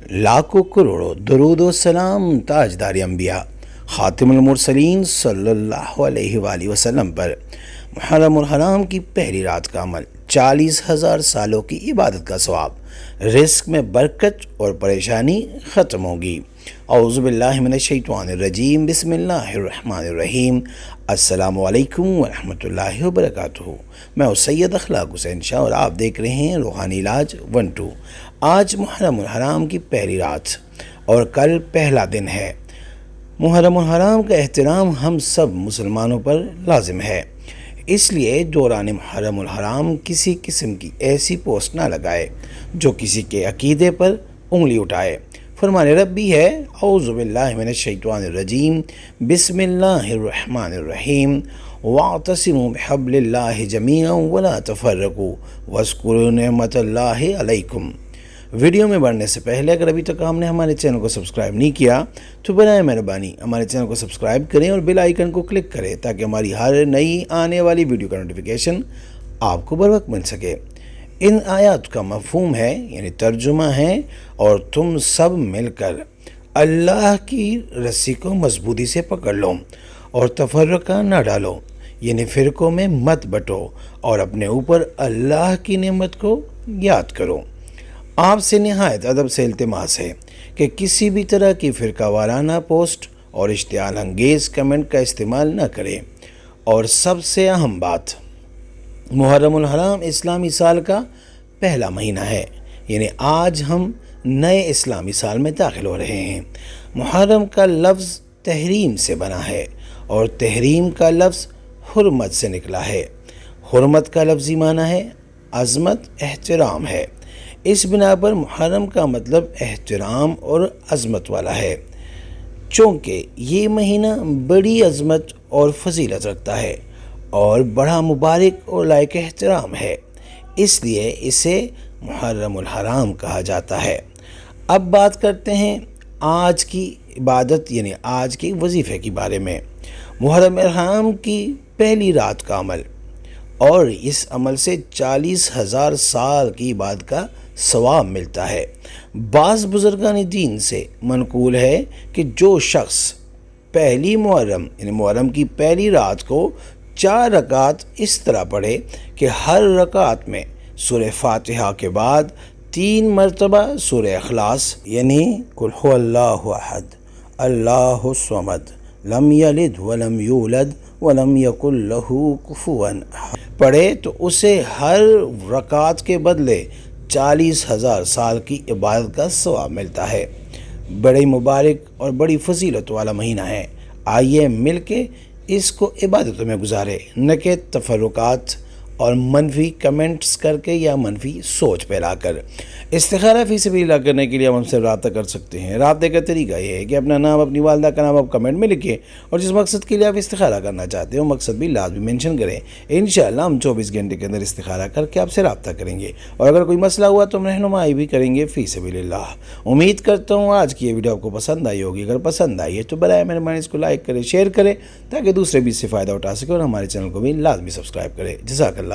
लाखों करोड़ों दरूद व सलाम ताजदार अंबिया खातिमुल मुरसलीन सल्लल्लाहु अलैहि वसल्लम पर। मुहर्रमुल हराम की पहली रात का अमल, 40,000 सालों की इबादत का सवाब, रिस्क में बरकत और परेशानी ख़त्म होगी। औज़ु बिल्लाहि मिनश शैतानिर रजीम, बिस्मिल्लाहिर रहमानिर रहीम। अस्सलामु अलैकुम व रहमतुल्लाहि व बरकातुहू। मैं सैयद अखलाक हुसैन शाह और आप देख रहे हैं रूहानी इलाज 1-2। आज मुहर्रमुल हराम की पहली रात और कल पहला दिन है। मुहर्रमुल हराम का एहतराम हम सब मुसलमानों पर लाजिम है, इसलिए दौरान मुहर्रमुल हराम किसी किस्म की ऐसी पोस्ट ना लगाए जो किसी के अकीदे पर उंगली उठाए। फरमान रब्बी है, औज़ु बिल्लाहि मिनश शैतानिर रजीम, बिस्मिल्लाहिर रहमानिर रहीम। वातसिमू बिहब्लिल्लाहि जमीअन वला तफर्रकू वज़कुरू निअमतल्लाहि अलैकुम। वीडियो में बढ़ने से पहले अगर अभी तक आपने हमारे चैनल को सब्सक्राइब नहीं किया तो बनाए मेहरबानी हमारे चैनल को सब्सक्राइब करें और बेल आइकन को क्लिक करें ताकि हमारी हर नई आने वाली वीडियो का नोटिफिकेशन आपको बर वक्त मिल सके। इन आयात का मफ़हूम है, यानी तर्जुमा है, और तुम सब मिलकर अल्लाह की रस्सी को मजबूती से पकड़ लो और तफर्रका न डालो, यानी फ़िरक़ों में मत बटो और अपने ऊपर अल्लाह की नेमत को याद करो। आपसे नहायत अदब से इल्तिमास है कि किसी भी तरह की फ़िरका वाराना पोस्ट और इश्तियाल अंगेज़ कमेंट का इस्तेमाल न करें। और सबसे अहम बात, मुहर्रमुल हराम इस्लामी साल का पहला महीना है, यानी आज हम नए इस्लामी साल में दाखिल हो रहे हैं। मुहर्रम का लफ्ज़ तहरीम से बना है और तहरीम का लफ्ज़ हुर्मत से निकला है। हुर्मत का लफ्ज़ी माना है अज़मत, एहतराम है। इस बिना पर मुहर्रम का मतलब एहतराम और अज़मत वाला है, चूँकि ये महीना बड़ी अज़मत और फजीलत रखता है और बड़ा मुबारक और लायक एहतराम है, इसलिए इसे मुहर्रमुल हराम कहा जाता है। अब बात करते हैं आज की इबादत यानी आज के वजीफ़े के बारे में। मुहर्रमुल हराम की पहली रात का अमल, और इस अमल से 40,000 साल की इबादत का सवाब मिलता है। बाज़ बुज़ुर्गान दीन से मनकूल है कि जो शख्स पहली मुहर्रम यानी मुहर्रम की पहली रात को 4 रकात इस तरह पढ़े कि हर रकात में सूरह फातिहा के बाद 3 मरतबा सूरह इखलास यानी कुल हुवल्लाहु अहद, अल्लाहु समद, लम यलिद वलम यूलद वलम यकुल लहू कुफुवन पढ़े, तो उसे हर रकात के बदले 40,000 साल की इबादत का सवाब मिलता है। बड़ी मुबारक और बड़ी फजीलत वाला महीना है। आइए मिल के इसको इबादतों में गुजारे, न कि तफर्रुकात और मनफी कमेंट्स करके या मनफी सोच फैला कर। इस्तिखारा फ़ी सबीलिल्लाह करने के लिए हम हमसे रब्ता कर सकते हैं। रब्ते का तरीका ये है कि अपना नाम, अपनी वालदा का नाम आप कमेंट में लिखें और जिस मकसद के लिए आप इस्तिखारा करना चाहते हो मकसद भी लाजमी मेंशन करें। इंशाअल्लाह हम 24 घंटे के अंदर इस्तिखारा करके आपसे रब्ता करेंगे और अगर कोई मसला हुआ तो हम रहनुमाई भी करेंगे फ़ी सबीलिल्लाह। उम्मीद करता हूँ आज की ये वीडियो आपको पसंद आई होगी। अगर पसंद आई है तो बराए मेहरबानी इसको लाइक करें, शेयर करें ताकि दूसरे भी इससे फ़ायदा उठा सकें और हमारे चैनल को भी लाजमी सब्सक्राइब करें। जज़ाकल्लाह।